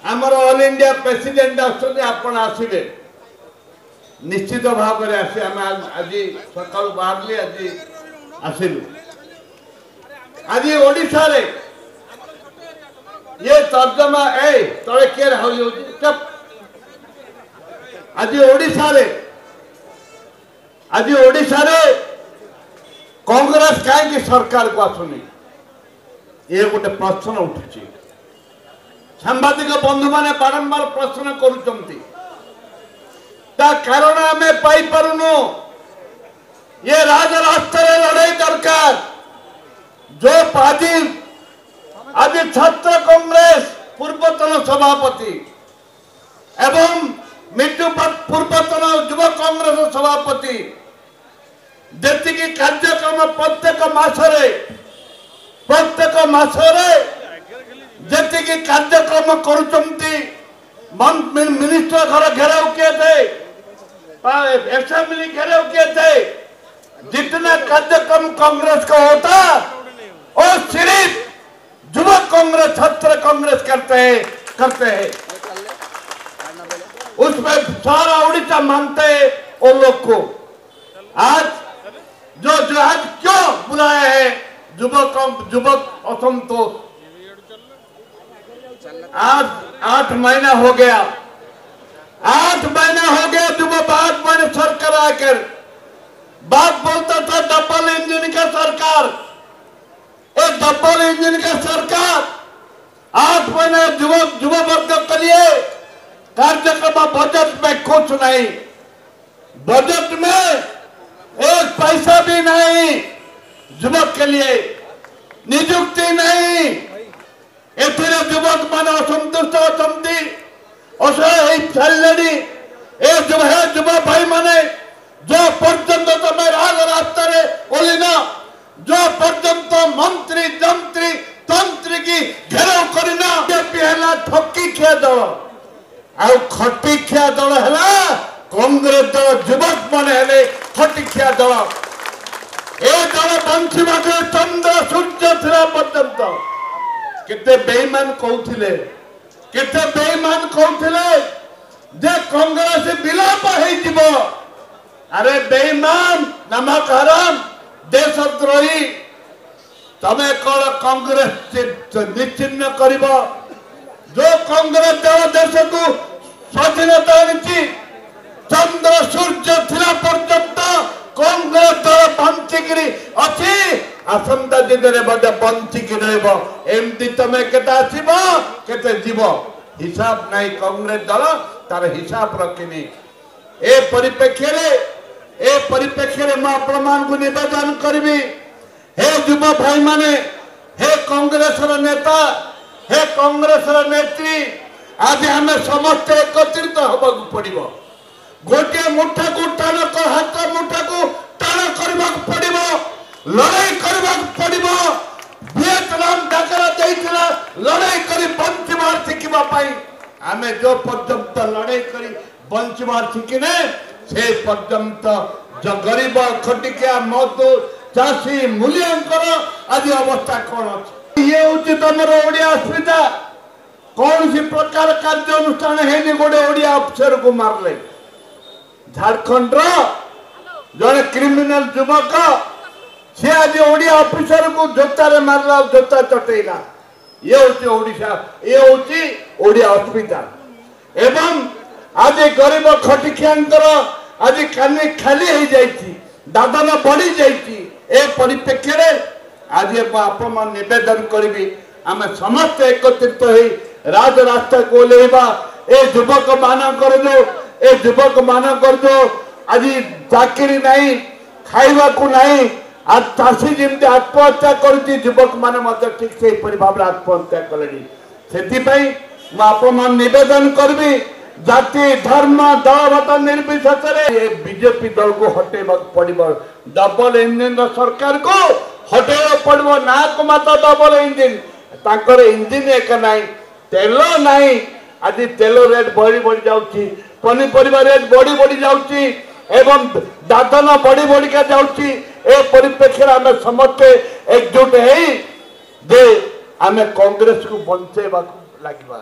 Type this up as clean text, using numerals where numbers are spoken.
आमर all India president आसबे निश्चित भाव में आसी आम आज सका बाहर आज आसिलु आज ओडिशा रे ये तर्जमा ए तले किए चप आज ओडिशा रे कांग्रेस कहीं सरकार को आसुनी ये गोटे प्रश्न उठी सांबादिक बंधु माने बारंबार प्रश्न करुचंती कारण आम पाइपरनु ये राजरास्ता लड़ाई दरकार जो आज छात्र कांग्रेस पूर्वतन सभापति एवं मृत्यु पूर्वतन युव कांग्रेस सभापति जी कार्यक्रम प्रत्येक मासरे जी कार्यक्रम करुचंती मिनिस्टर घर घेराव किए थे असेंबली घेराव किए थे जितना कार्यक्रम कांग्रेस का होता और सिर्फ युवा कांग्रेस छात्र कांग्रेस करते हैं उसमें सारा उड़ीसा मानते हैं वो लोग को आज जो आज क्यों बुलाया है युवक असंतोष आज 8 महीना हो गया 8 महीना हो गया युवा बात मैंने सरकार आकर बात बोलता था डबल इंजन का सरकार एक डबल इंजन का सरकार 8 महीने युवा वर्ग के लिए कार्यक्रम बजट में कुछ नहीं बजट में एक पैसा भी नहीं युवक के लिए नियुक्ति नहीं एथिरे युवक मान असंतुष्ट अचारी युवा भाई माने जो पर्यंत तुम राजरास्ता ओलिना जो पर्यंत मंत्री जंत्री तंत्री की घेराव करना बीजेपी ठकी खिया दल आ खटी खिया दल है कांग्रेस दल युवक माने खटिखिया दल ए दल बंशीवा चंद्र सूर्य थिला पर्यंत केते बेईमान कहउथिले जे कांग्रेस विलाप है जीव अरे बेईमान नमक हराम देशद्रोही तमे कौन कांग्रेस निश्चिन्न करिब जो कांग्रेस दल देश को स्वाधीनता आनी चंद्र सूर्य थिला पर्यंत कांग्रेस दल बंचिकी अच्छी आसंता दिन में बंचिकी रमती तमें केते जीव हिसाब नहीं कांग्रेस दल तार हिसाब रखनी ए परिप्रेक्षी को निवेदन करी हे युव भाई माने हे कांग्रेस नेता हे कांग्रेस नेत्री आज आम समस्त एकत्रित होगा पड़ो गोटे मुठा को टाण हाथ मुठा को टाण करने पड़ो लड़ाई करने पड़ो वियतनाम डाकरा देइथिला लड़ाई करी बंचमार शिखिबाई आम जो पर्यंत लड़ाई करी बंचमार शिखिने से पर्यंत जो गरीब खटिकिया मजदूर चाषी मूल्यांकर आज अवस्था कौन अच्छी ये हूँ तुम ओडिया असुविधा कौन सी प्रकार कार्यानुष्ठान है गोटे ओडिया अफसर को मारले झारखंड जड़े क्रिमिनल युवक सी आज ओडिया ऑफिसर को जोतारे मारला जोता चटेला ये हूँ ओडिशा ये हूँ ओडिया असुविधा एवं आज गरीब खटिखियांकर आज कानी खाली हो जाइए दादन बढ़ी जाइए ए परिप्रेक्षी आज आप निवेदन करी आम समस्त एकत्रित हो राजरास्ता को ओल्लैबा ए युवक मानकर जो आज चाकरी नहीं खाइबा को नहीं आज चाषी जमी आत्महत्या कर युवक मैंने ठीक से भाव आत्महत्या कले निवेदन करी जाति धर्म दल मत निर्विशेष बीजेपी दल को हटेबा पड़ो डबल इंजिन सरकार को हटेबा पड़ो ना को मत डबल इंजिन इंजिन एक नाई तेल नाई आज तेल रेट बढ़ी जाऊँगी पनीपरिया रेट बढ़ी जाऊँगी एवं दादन बढ़िका जाऊँगी ए परिप्रेक्षी आम समस्ते एकजुट हो आम कांग्रेस को बंचेबा लगे।